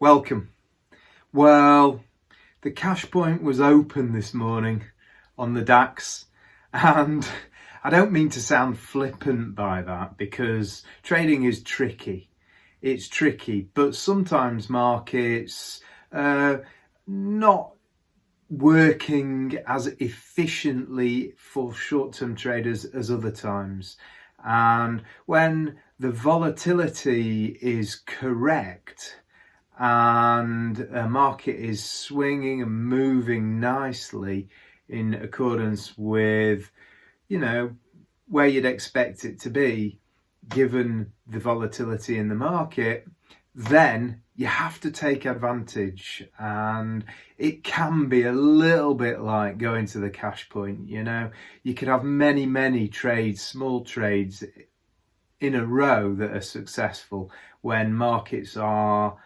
Welcome. Well, the cash point was open this morning on the DAX, and I don't mean to sound flippant by that because trading is tricky. It's tricky, but sometimes markets not working as efficiently for short-term traders as other times. And when the volatility is correct and a market is swinging and moving nicely in accordance with, where you'd expect it to be, given the volatility in the market, then you have to take advantage. And it can be a little bit like going to the cash point. You could have many trades, small trades in a row that are successful when markets are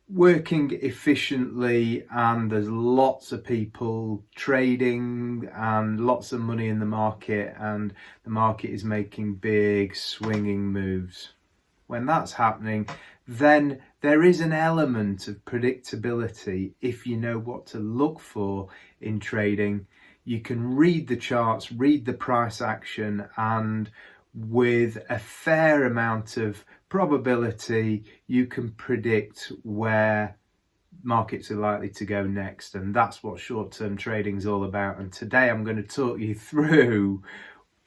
working efficiently and there's lots of people trading and lots of money in the market and the market is making big swinging moves. When that's happening, then there is an element of predictability if you know what to look for in trading. You can read the charts, read the price action, and with a fair amount of probability, you can predict where markets are likely to go next. And that's what short-term trading is all about. And today I'm going to talk you through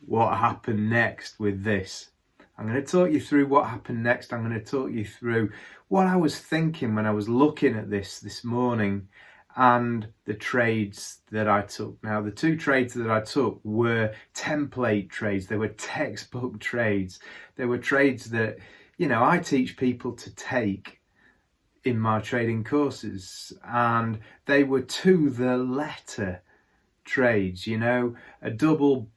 what happened next with this. I'm going to talk you through what happened next. I'm going to talk you through what I was thinking when I was looking at this morning and the trades that I took. Now, the two trades that I took were template trades. They were textbook trades. They were trades that, I teach people to take in my trading courses. And they were to the letter trades, a double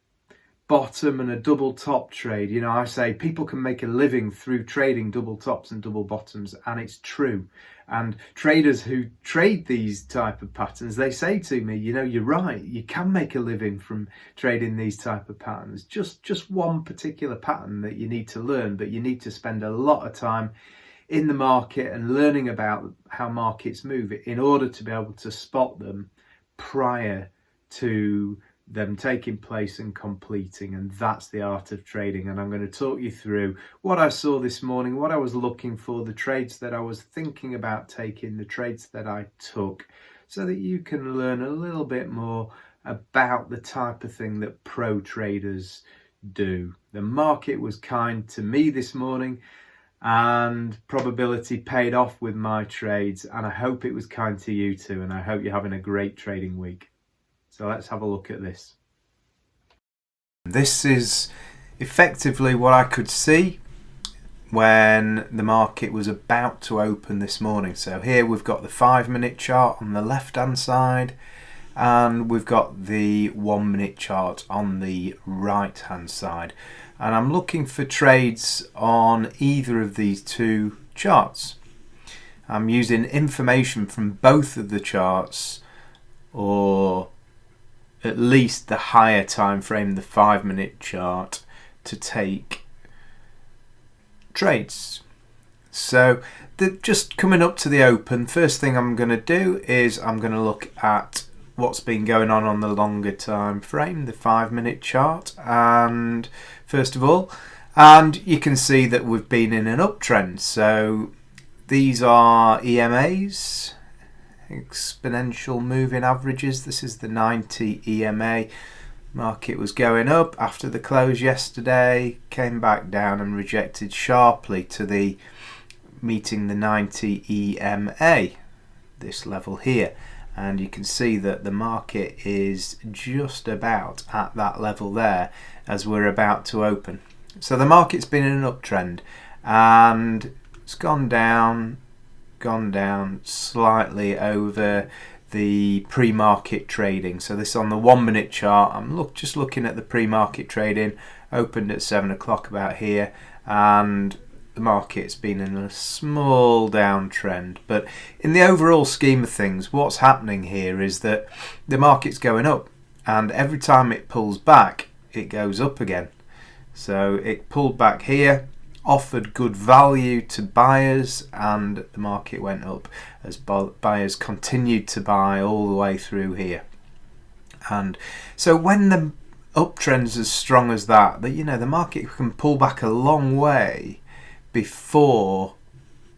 bottom and a double top trade. I say people can make a living through trading double tops and double bottoms, and it's true. And traders who trade these type of patterns, they say to me, you're right, you can make a living from trading these type of patterns. Just one particular pattern that you need to learn, but you need to spend a lot of time in the market and learning about how markets move in order to be able to spot them prior to them taking place and completing. And that's the art of trading. And I'm going to talk you through what I saw this morning, what I was looking for, the trades that I was thinking about taking, the trades that I took, so that you can learn a little bit more about the type of thing that pro traders do. The market was kind to me this morning, and probability paid off with my trades, and I hope it was kind to you too, and I hope you're having a great trading week. So let's have a look at this. This is effectively what I could see when the market was about to open this morning. So here we've got the 5-minute chart on the left hand side, and we've got the 1-minute chart on the right hand side. And I'm looking for trades on either of these two charts. I'm using information from both of the charts, or at least the higher time frame, the 5-minute chart, to take trades. So just coming up to the open, first thing I'm going to do is I'm going to look at what's been going on the longer time frame, the 5-minute chart. And first of all, and you can see that we've been in an uptrend. So these are EMAs, exponential moving averages. This is the 90 EMA. Market was going up after the close yesterday, came back down and rejected sharply to the meeting the 90 EMA, this level here. And you can see that the market is just about at that level there as we're about to open. So the market's been in an uptrend and it's gone down slightly over the pre-market trading. So this on the 1-minute chart. I'm just looking at the pre-market trading, opened at 7 o'clock about here, and the market's been in a small downtrend. But in the overall scheme of things, what's happening here is that the market's going up, and every time it pulls back, it goes up again. So it pulled back here offered good value to buyers, and the market went up as buyers continued to buy all the way through here. And so when the uptrend's as strong as that, you know, the market can pull back a long way before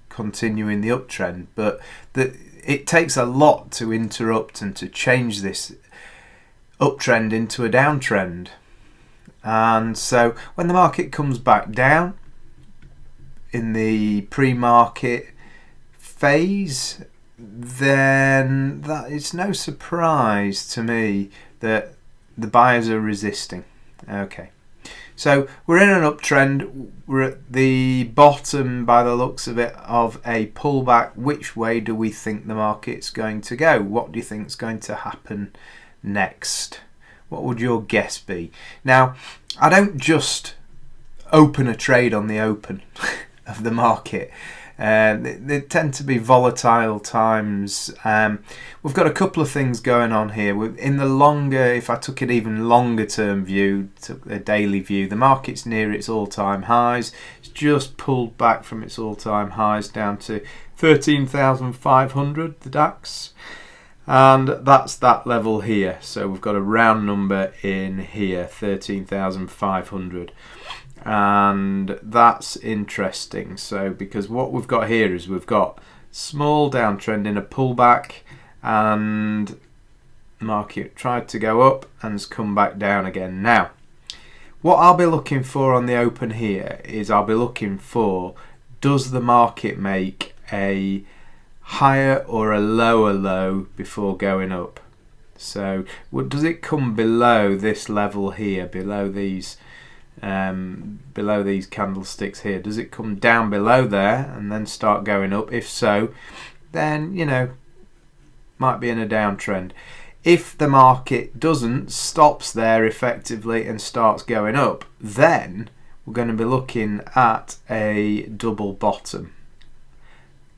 continuing the uptrend, but it takes a lot to interrupt and to change this uptrend into a downtrend. And so when the market comes back down in the pre-market phase, then that it's no surprise to me that the buyers are resisting. Okay, so we're in an uptrend. We're at the bottom, by the looks of it, of a pullback. Which way do we think the market's going to go? What do you think is going to happen next? What would your guess be? Now, I don't just open a trade on the open of the market. They tend to be volatile times. We've got a couple of things going on here. In the longer, if I took an even longer term view, took a daily view, the market's near its all-time highs. It's just pulled back from its all-time highs down to 13,500, the DAX. And that's that level here. So we've got a round number in here, 13,500. And that's interesting. So because what we've got here is we've got small downtrend in a pullback, and the market tried to go up and has come back down again. Now, what I'll be looking for on the open here is I'll be looking for, does the market make a higher or a lower low before going up? So does it come below this level here, below these candlesticks here? Does it come down below there and then start going up? If so, then, you know, might be in a downtrend. If the market doesn't, stops there effectively and starts going up, then we're going to be looking at a double bottom.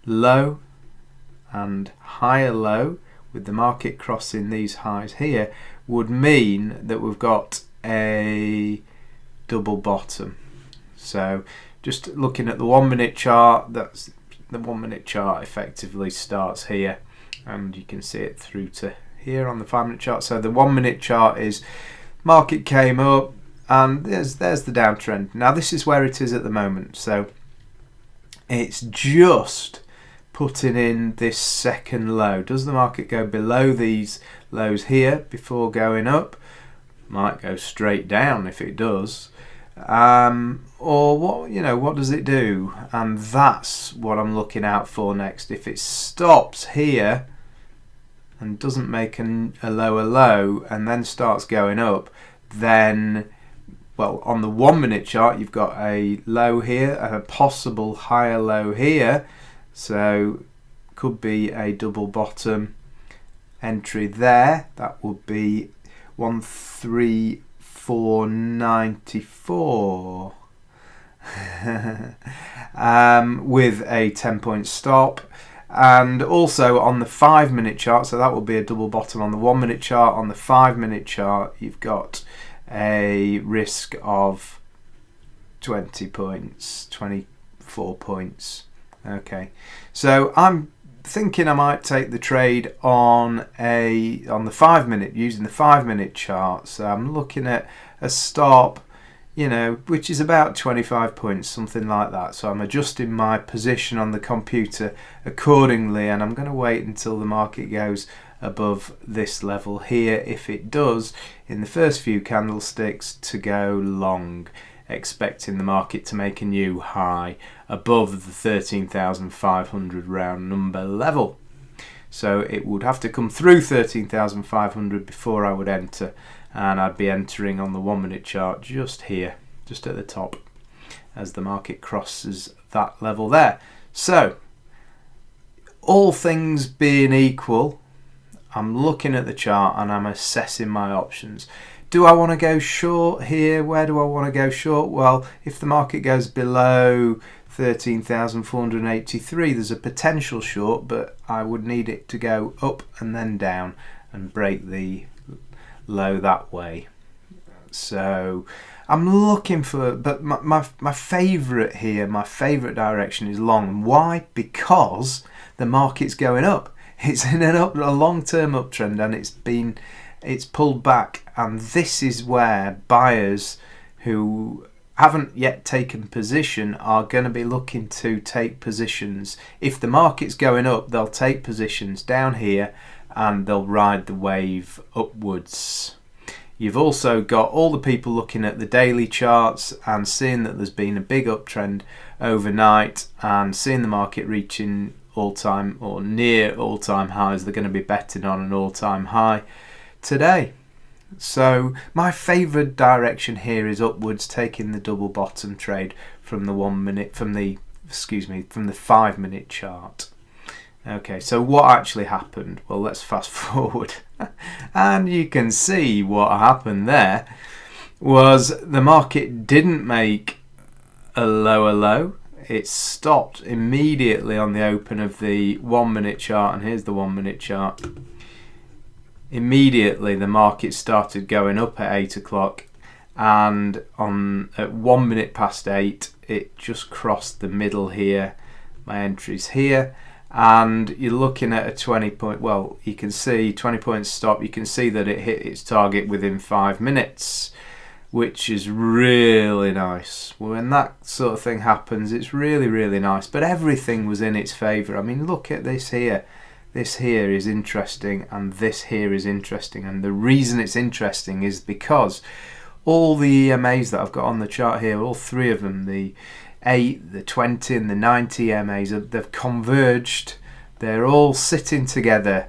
Low and higher low, with the market crossing these highs here, would mean that we've got a double bottom. So just looking at the 1 minute chart, that's the 1 minute chart effectively starts here, and you can see it through to here on the 5 minute chart. So the 1 minute chart is market came up, and there's the downtrend. Now this is where it is at the moment. So it's just putting in this second low. Does the market go below these lows here before going up? Might go straight down if it does. Or what does it do? And that's what I'm looking out for next. If it stops here and doesn't make a lower low and then starts going up, then, well, on the 1 minute chart you've got a low here and a possible higher low here, so could be a double bottom entry there. That would be 134.94 with a 10-point stop. And also on the 5 minute chart, so that will be a double bottom on the 1 minute chart. On the 5 minute chart you've got a risk of 20 points, 24 points. Okay, so I'm thinking I might take the trade on the 5 minute, using the 5 minute chart. So I'm looking at a stop, you know, which is about 25 points, something like that. So I'm adjusting my position on the computer accordingly, and I'm going to wait until the market goes above this level here. If it does, in the first few candlesticks, to go long, expecting the market to make a new high above the 13,500 round number level. So it would have to come through 13,500 before I would enter, and I'd be entering on the 1 minute chart just here, just at the top, as the market crosses that level there. So all things being equal, I'm looking at the chart and I'm assessing my options. Do I want to go short here? Where do I want to go short? Well, if the market goes below 13,483, there's a potential short, but I would need it to go up and then down and break the low that way. So I'm looking for, but my favourite here, my favourite direction is long. Why? Because the market's going up. It's in a long-term uptrend, and it's pulled back, and this is where buyers who haven't yet taken position are going to be looking to take positions. If the market's going up, they'll take positions down here and they'll ride the wave upwards. You've also got all the people looking at the daily charts and seeing that there's been a big uptrend overnight and seeing the market reaching all-time or near all-time highs. They're going to be betting on an all-time high today. So my favourite direction here is upwards, taking the double bottom trade from the 5 minute chart. Okay, so what actually happened? Well, let's fast forward. And you can see what happened there was the market didn't make a lower low. It stopped immediately on the open of the 1 minute chart, and here's the 1 minute chart. Immediately the market started going up at 8 o'clock, and at 1 minute past 8 it just crossed the middle here. My entry's here, and you're looking at a 20 point, well, you can see 20 point stop. You can see that it hit its target within 5 minutes, which is really nice. When that sort of thing happens, it's really, really nice. But everything was in its favour. I mean, look at this here. This here is interesting, and this here is interesting. And the reason it's interesting is because all the EMAs that I've got on the chart here, all three of them, the 8, the 20 and the 90 EMAs, they've converged. They're all sitting together,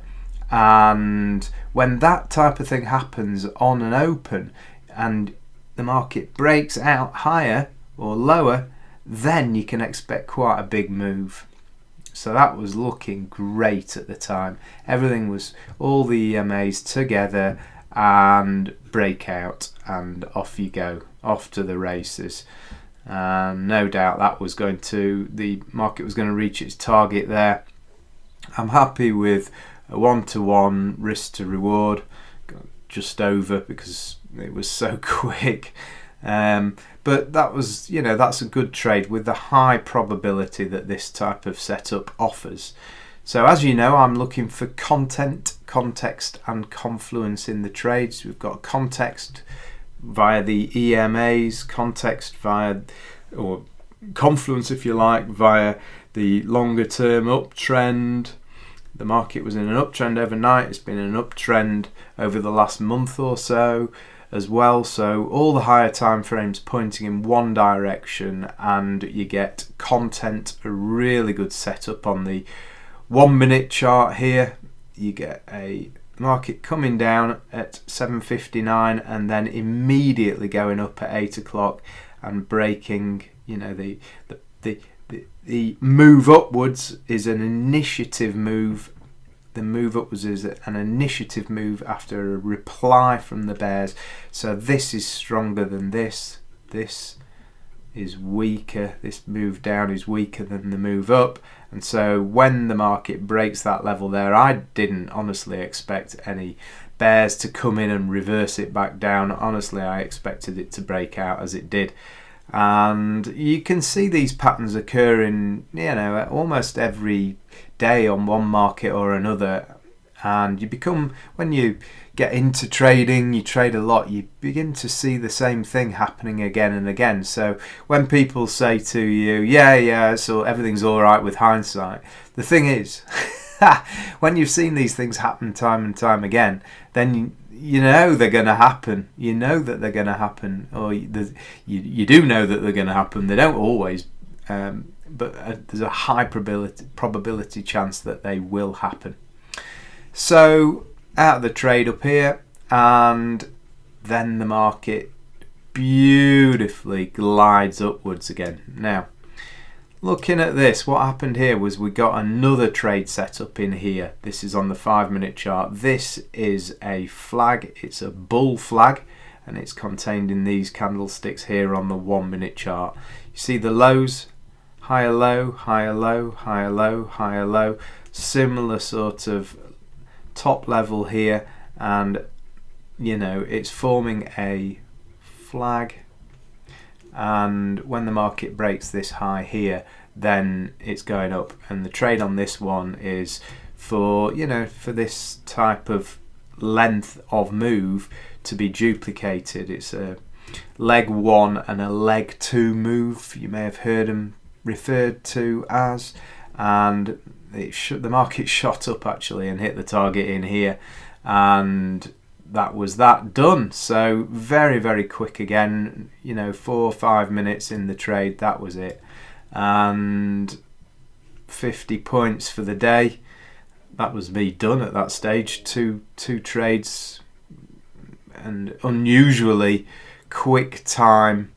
and when that type of thing happens on an open and the market breaks out higher or lower, then you can expect quite a big move. So that was looking great at the time. Everything was, all the EMAs together and breakout, and off you go, off to the races. No doubt that was the market was going to reach its target there. I'm happy with a 1-to-1 risk to reward, just over because it was so quick. But that was, that's a good trade with the high probability that this type of setup offers. So as you know, I'm looking for content, context and confluence in the trades. We've got context via the EMAs, context via, or confluence if you like, via the longer term uptrend. The market was in an uptrend overnight. It's been an uptrend over the last month or so as well. So all the higher time frames pointing in one direction, and you get content, a really good setup on the 1 minute chart here. You get a market coming down at 7:59 and then immediately going up at 8 o'clock and breaking, the move upwards is an initiative move. The move upwards is an initiative move after a reply from the bears. So this is stronger than this. This is weaker. This move down is weaker than the move up. And so when the market breaks that level there, I didn't honestly expect any bears to come in and reverse it back down. Honestly, I expected it to break out as it did. And you can see these patterns occurring, almost every day on one market or another. And you become, when you get into trading, you trade a lot, you begin to see the same thing happening again and again. So when people say to you, so everything's all right with hindsight, the thing is, when you've seen these things happen time and time again, then you know they're going to happen. You know that they're going to happen, or you do know that they're going to happen. They don't always, but there's a high probability chance that they will happen. So out of the trade up here, and then the market beautifully glides upwards again. Now, looking at this, what happened here was we got another trade set up in here. This is on the 5 minute chart. This is a flag. It's a bull flag, and it's contained in these candlesticks here on the 1 minute chart. You see the lows, higher low, higher low, higher low, higher low. Similar sort of top level here, and it's forming a flag and when the market breaks this high here, then it's going up. And the trade on this one is for, you know, for this type of length of move to be duplicated. It's a leg 1 and a leg 2 move, you may have heard them referred to as, and the market shot up actually and hit the target in here, and that was that done. So very, very quick again, you know, 4 or 5 minutes in the trade, that was it. And 50 points for the day. That was me done at that stage. Two trades, and unusually quick time,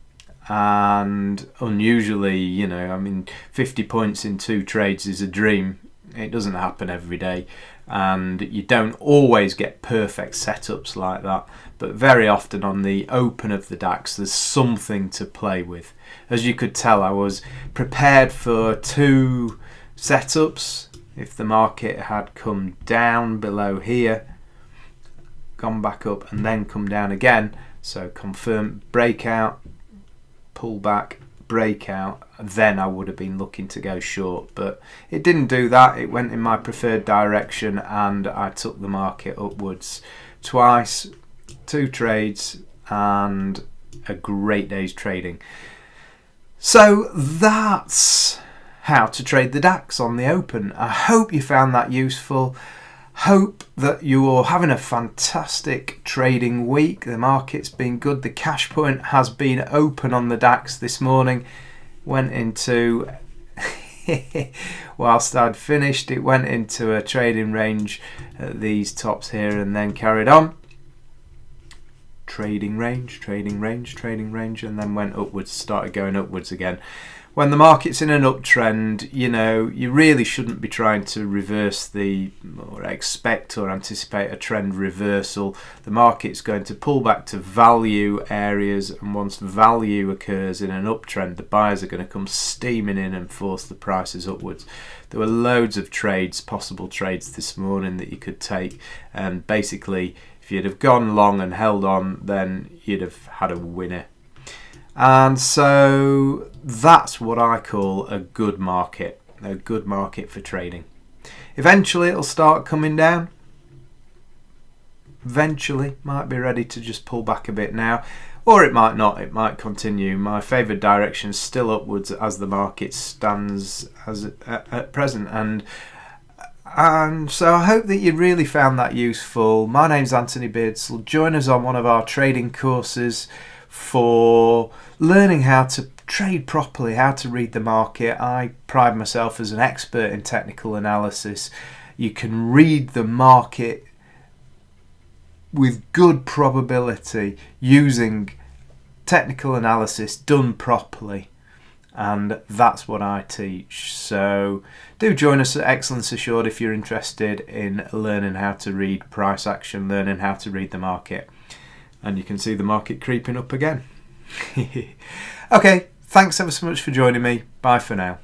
and unusually, you know, I mean, 50 points in 2 trades is a dream. It doesn't happen every day, and you don't always get perfect setups like that, but very often on the open of the DAX there's something to play with. As you could tell, I was prepared for 2 setups. If the market had come down below here, gone back up and then come down again, so confirm breakout, pull back, breakout, then I would have been looking to go short, but it didn't do that. It went in my preferred direction and I took the market upwards twice, 2 trades, and a great day's trading. So that's how to trade the DAX on the open. I hope you found that useful. Hope that you're having a fantastic trading week. The market's been good. The cash point has been open on the DAX this morning. Went into, whilst I'd finished, it went into a trading range at these tops here and then carried on. Trading range, trading range, trading range, and then went upwards, started going upwards again. When the market's in an uptrend, you know, you really shouldn't be trying to reverse or expect or anticipate a trend reversal. The market's going to pull back to value areas, and once value occurs in an uptrend, the buyers are going to come steaming in and force the prices upwards. There were loads of trades, possible trades this morning that you could take, and basically if you'd have gone long and held on, then you'd have had a winner. And so that's what I call a good market for trading. Eventually it'll start coming down. Eventually, might be ready to just pull back a bit now, or it might not, it might continue. My favoured direction is still upwards as the market stands at present, and so I hope that you really found that useful. My name's Anthony Beardsall. Join us on one of our trading courses for learning how to trade properly, how to read the market. I pride myself as an expert in technical analysis. You can read the market with good probability using technical analysis done properly, and that's what I teach. So do join us at Excellence Assured if you're interested in learning how to read price action, learning how to read the market. And you can see the market creeping up again. Okay, thanks ever so much for joining me. Bye for now.